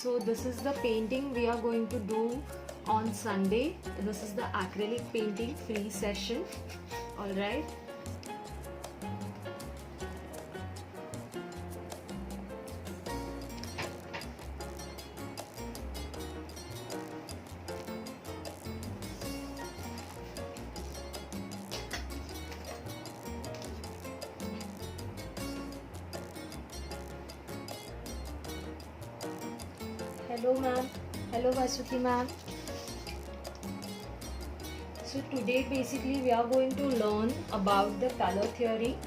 So this is the painting we are going to do on Sunday. This is the acrylic painting free session. Alright. Hello ma'am. Hello Vasuki ma'am. So today basically we are going to learn about the color theory.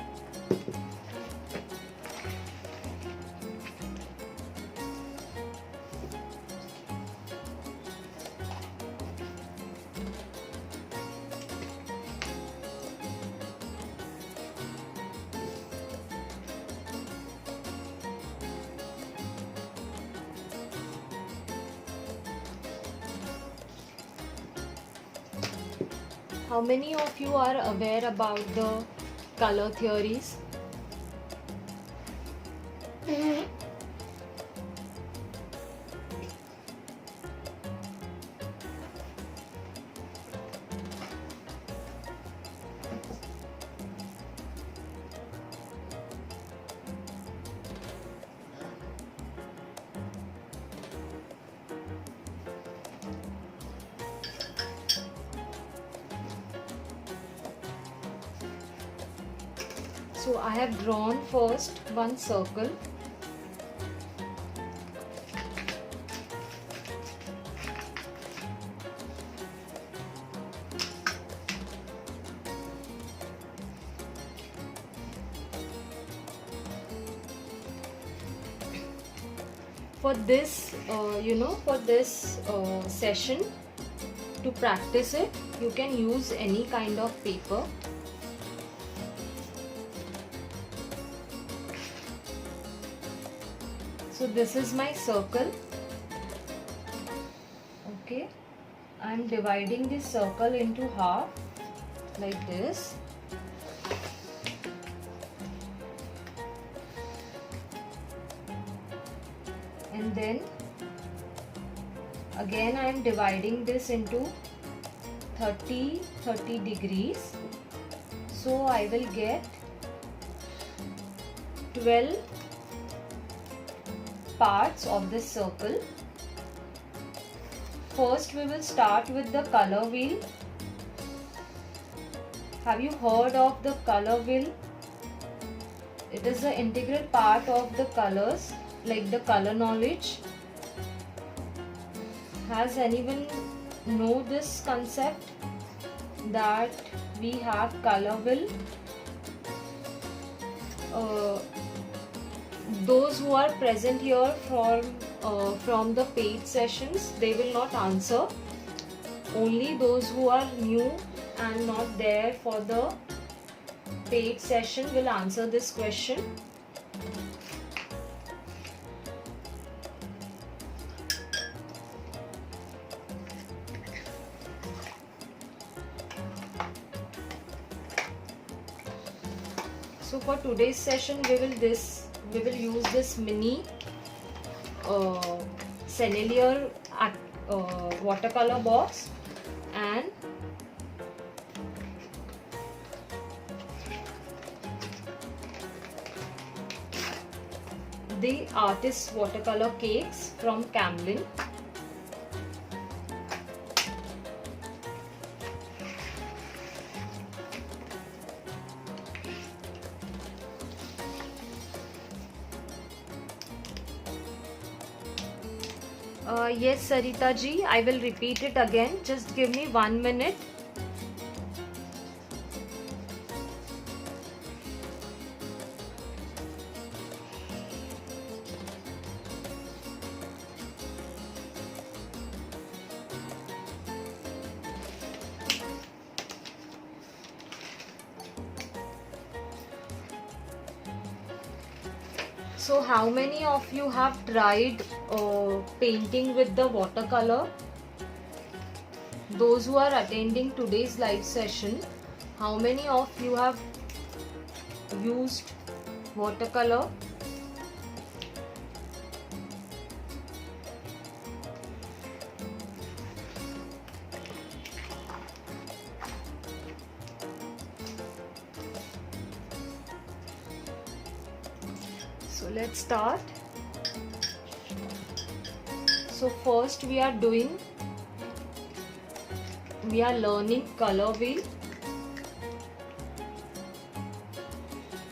How many of you are aware about the color theories? So I have drawn first one circle. For this, session, to practice it, you can use any kind of paper. So this is my circle. Okay, I am dividing this circle into half like this. And then again I am dividing this into 30 degrees. So I will get 12 parts of this circle. First we will start with the color wheel. Have you heard of the color wheel? It is an integral part of the colors, like the color knowledge. Has anyone know this concept that we have color wheel? Those who are present here from the paid sessions, they will not answer. Only those who are new and not there for the paid session will answer this question. So for today's session, we will use this mini Sennelier watercolor box and the artist watercolor cakes from Camlin. Yes, Sarita ji, I will repeat it again. Just give me 1 minute. So how many of you have tried painting with the watercolor? Those who are attending today's live session, how many of you have used watercolor? So let's start. So first we are learning color wheel.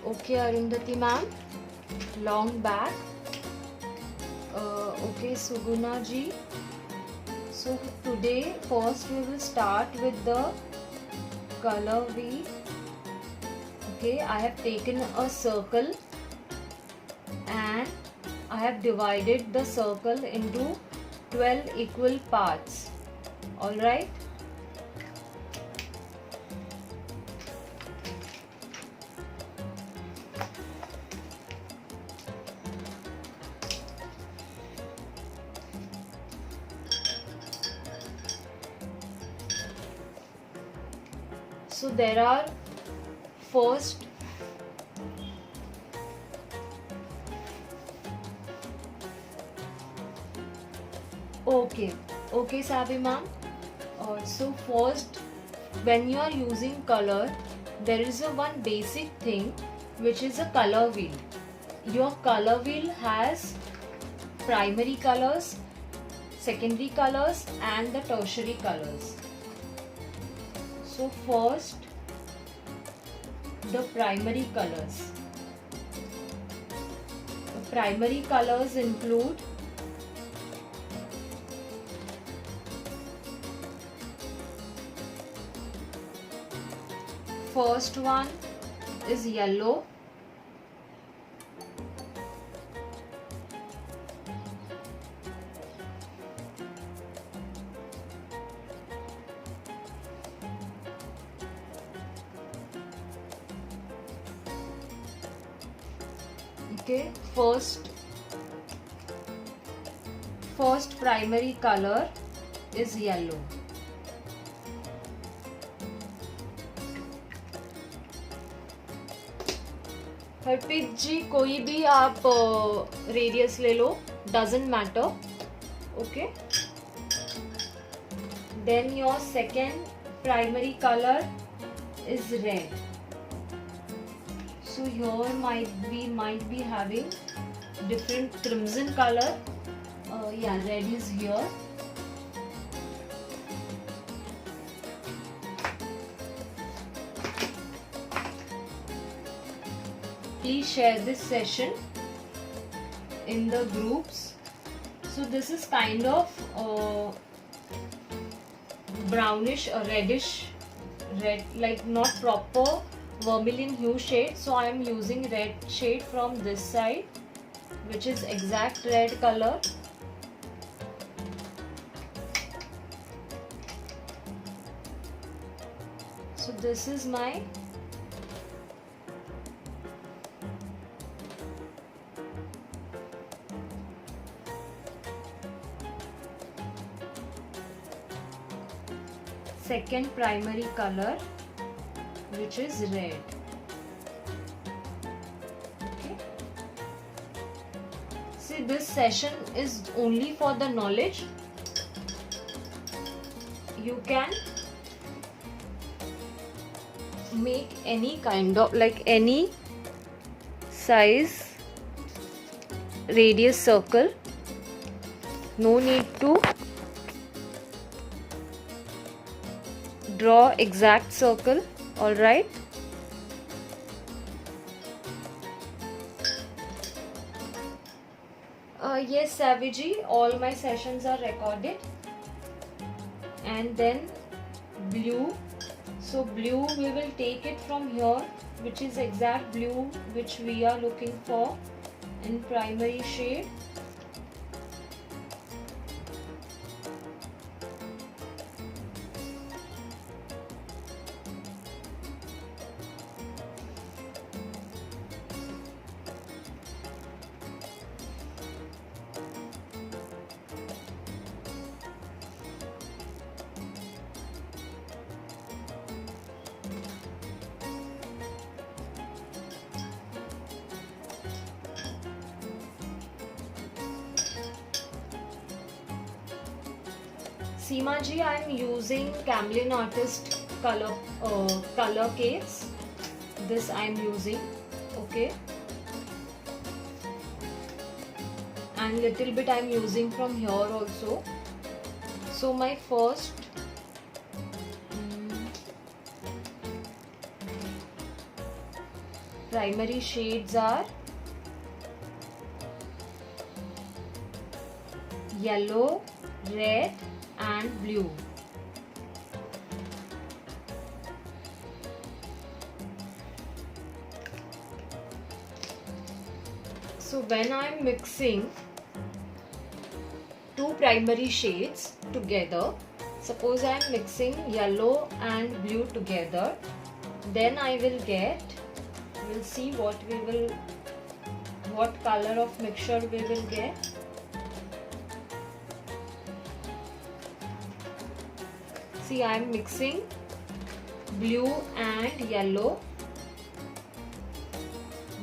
Okay, Arundhati ma'am, long back. Okay, Suguna ji. So today first we will start with the color wheel. Okay, I have taken a circle and I have divided the circle into 12 equal parts. Alright. So there are first okay Sabi ma'am. So first, when you are using color, there is a one basic thing which is a color wheel. Your color wheel has primary colors, secondary colors and the tertiary colors. So first, the primary colors. The primary colors include first one is yellow. Okay, first primary color is yellow. Harpreet जी कोई भी आप radius ले लो, doesn't matter. Okay. Then your second primary color is red. So here we might be having different crimson color. Yeah, red is here. Please share this session in the groups. So this is kind of brownish or reddish red, like not proper vermilion hue shade. So I am using red shade from this side, which is exact red color. So this is my second primary color, which is red. Okay. See, this session is only for the knowledge. You can make any kind of, like any size radius circle. No need to draw exact circle. All right. Yes, Saviji, all my sessions are recorded. And then blue. So blue, we will take it from here, which is exact blue which we are looking for in primary shade. Seema ji, I am using Camlin Artist color case. This I am using. Okay. and little bit I am using from here also. So my first primary shades are yellow, red and blue. So when I am mixing two primary shades together, suppose I am mixing yellow and blue together, then I will get, we'll see what color of mixture we will get. See, I am mixing blue and yellow,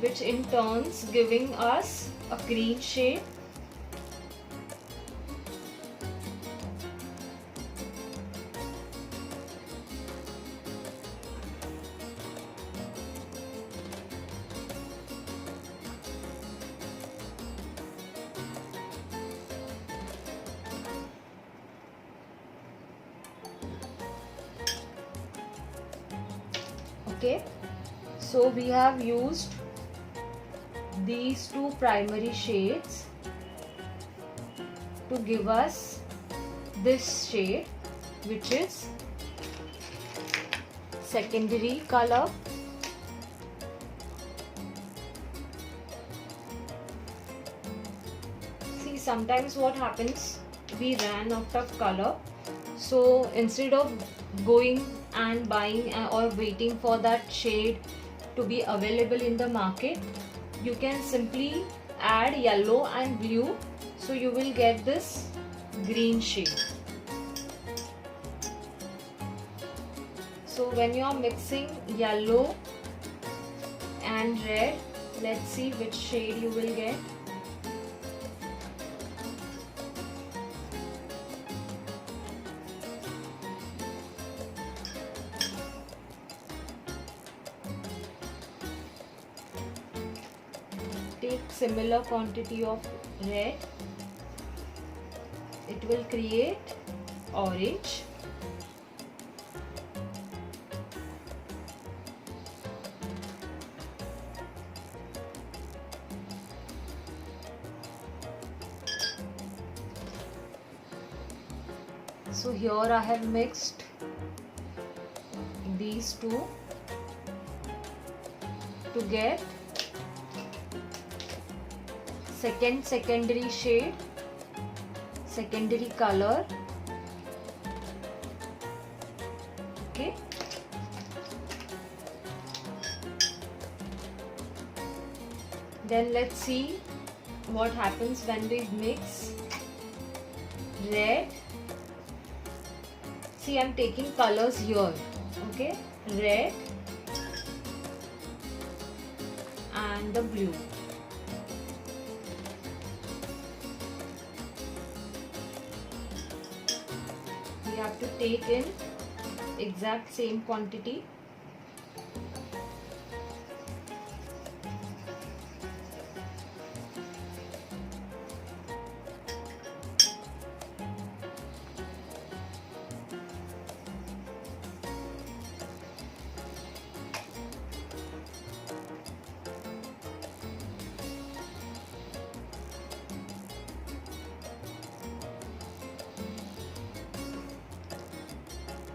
which in turns giving us a green shade. Okay, so we have used these two primary shades to give us this shade, which is secondary color. See, sometimes what happens, we ran out of color, so instead of going and buying or waiting for that shade to be available in the market, you can simply add yellow and blue, so you will get this green shade. So when you are mixing yellow and red, let's see which shade you will get. Take similar quantity of red, it will create orange. So here I have mixed these two to get secondary shade, secondary color. Okay, then let's see what happens when we mix red. See, I'm taking colors here. Okay, red and the blue. We have to take in exact same quantity.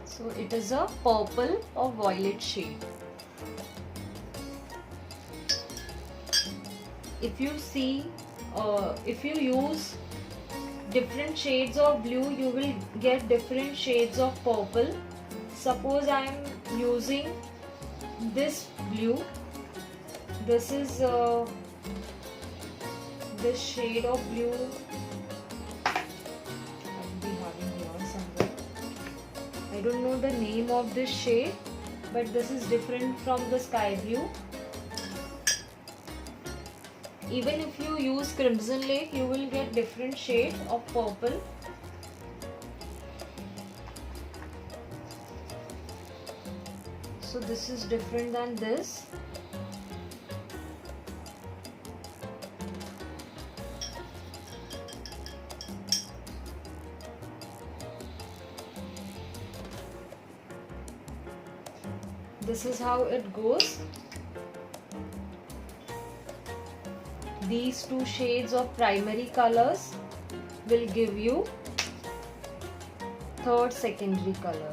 So it is a purple or violet shade. If you see, if you use different shades of blue, you will get different shades of purple. Suppose I am using this blue. This is this shade of blue. I don't know the name of this shade, but this is different from the sky blue. Even if you use Crimson Lake, you will get different shade of purple. So this is different than this. this is how it goes. These two shades of primary colors will give you third secondary color.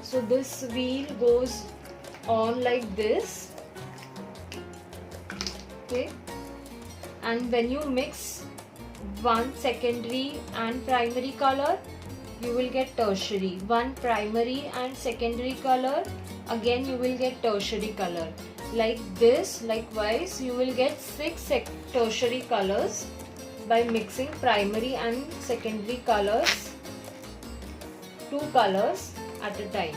So this wheel goes on like this, okay, and when you mix one secondary and primary color, you will get tertiary. One primary and secondary color, again you will get tertiary color. Like this, likewise you will get 6 tertiary colors by mixing primary and secondary colors, 2 colors at a time.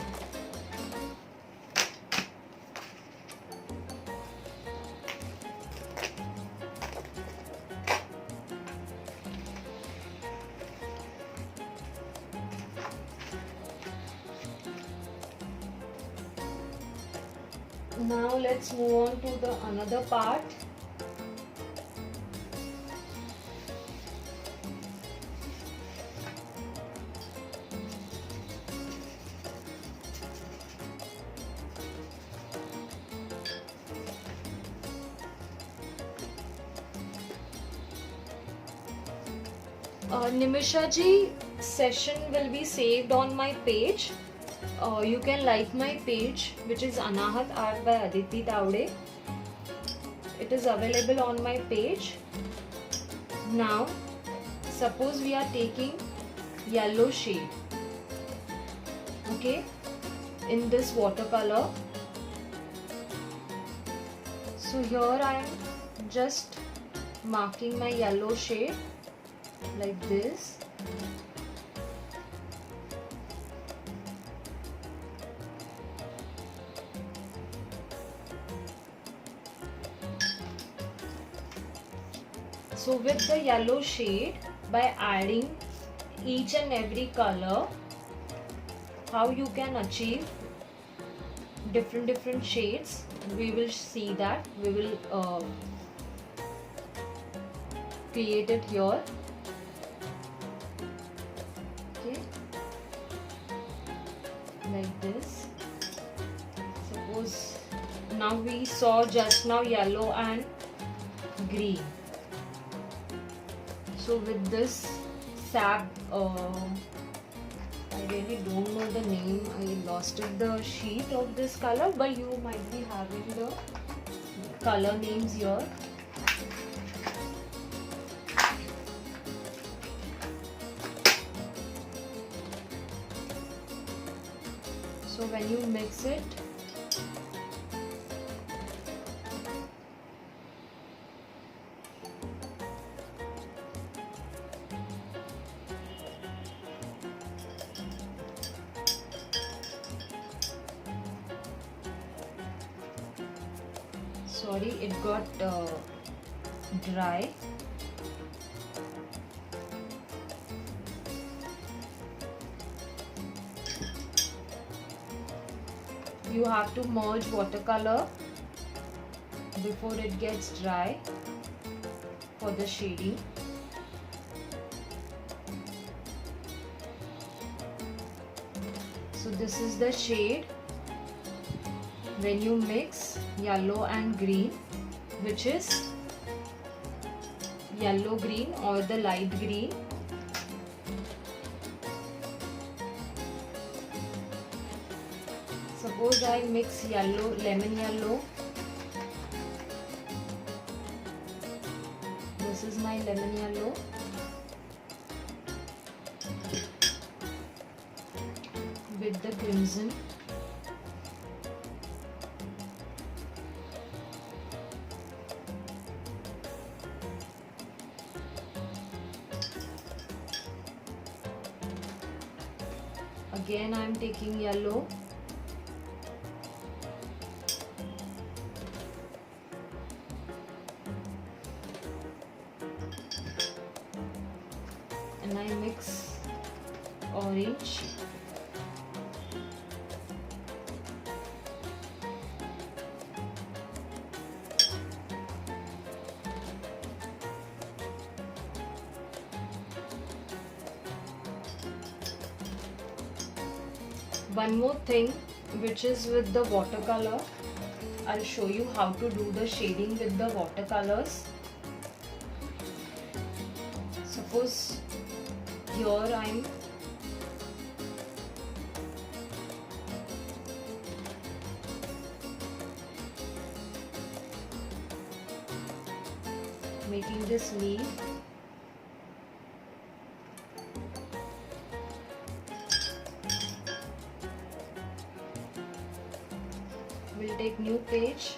Now let's move on to the another part. Nimisha ji session will be saved on my page. You can like my page, which is Anahat Art by Aditi Taude. It is available on my page. Now, suppose we are taking yellow shade, okay, in this watercolor. So here I am just marking my yellow shade like this. So with the yellow shade, by adding each and every color, how you can achieve different shades, we will see that. We will create it here. Okay, like this. Suppose now we saw just now yellow and green. So with this sap, I really don't know the name, I lost it, the sheet of this color, but you might be having the color names here. So when you mix it, sorry, it got dry. You have to merge watercolor before it gets dry for the shading. So this is the shade when you mix yellow and green, which is yellow green or the light green. Suppose I mix yellow, lemon yellow. This is my lemon yellow. With the crimson. Again I am taking yellow. And I mix orange. one more thing, which is with the watercolor. I'll show you how to do the shading with the watercolors. Suppose here I'm making this leaf. We'll take new page.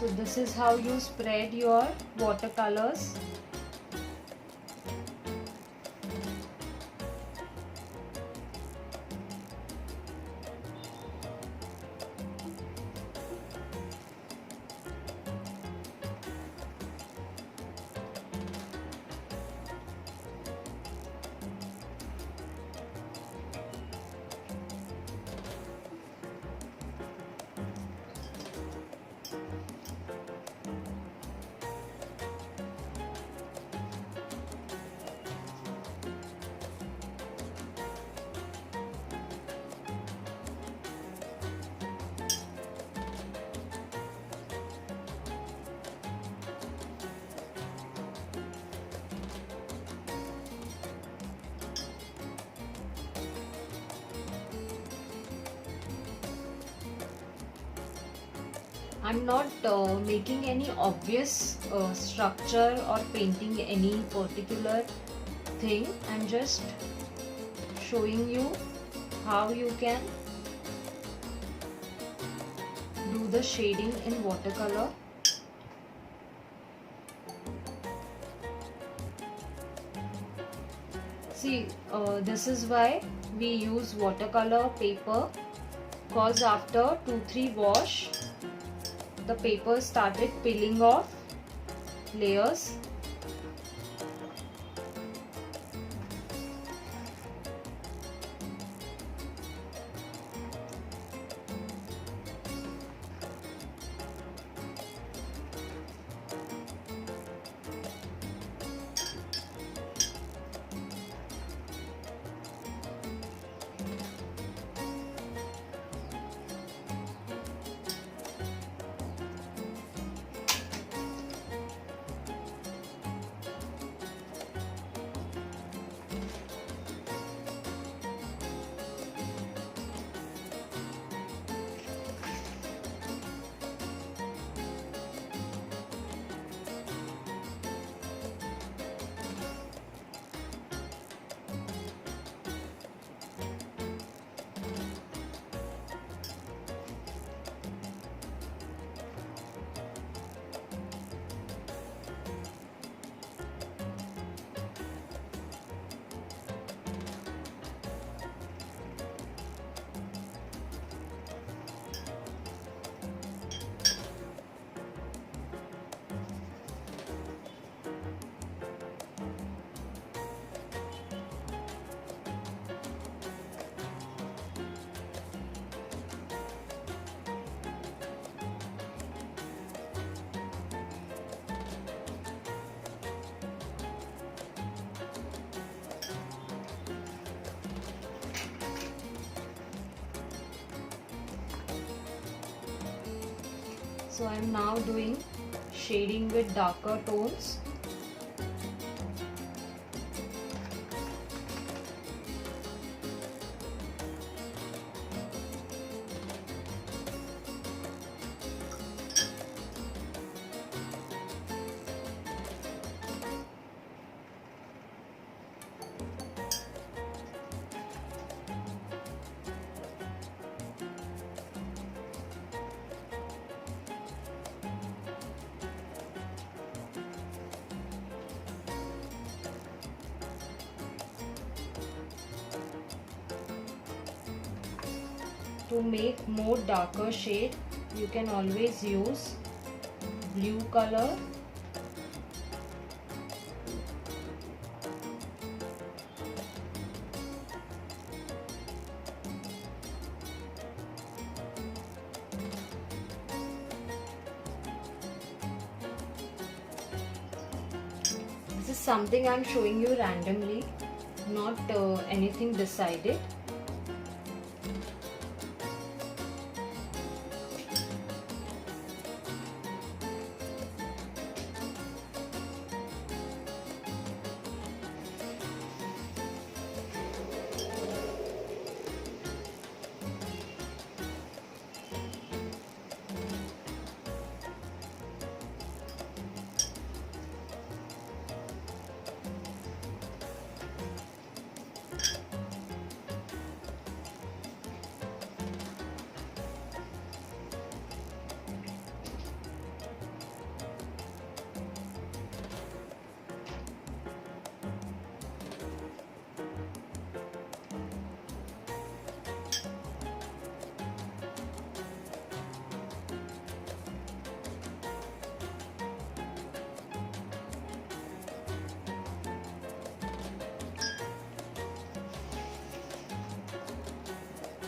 So this is how you spread your watercolors. I'm not making any obvious structure or painting any particular thing. I'm just showing you how you can do the shading in watercolor. See, this is why we use watercolor paper, cause after 2-3 wash the paper started peeling off layers. So I am now doing shading with darker tones. To make more darker shade, you can always use blue color. This is something I'm showing you randomly, not anything decided.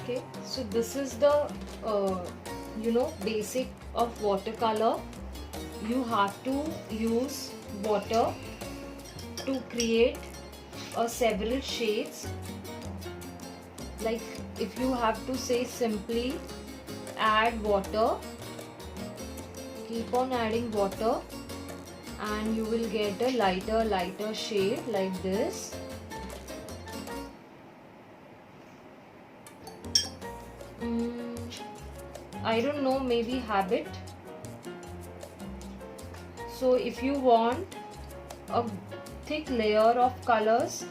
Okay, so this is the basic of watercolor. You have to use water to create several shades. Like if you have to say simply, add water, keep on adding water, and you will get a lighter shade like this. I don't know, maybe habit. So if you want a thick layer of colors,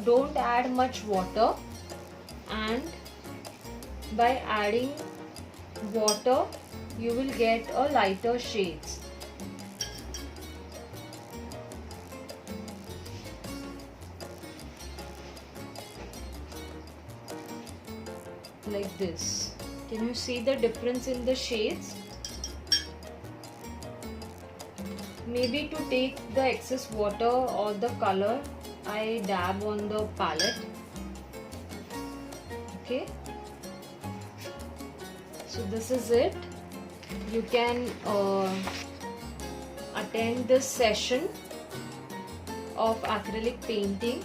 don't add much water, and by adding water you will get a lighter shades. Like this. Can you see the difference in the shades? Maybe to take the excess water or the color, I dab on the palette. Okay. So this is it. You can attend this session of acrylic painting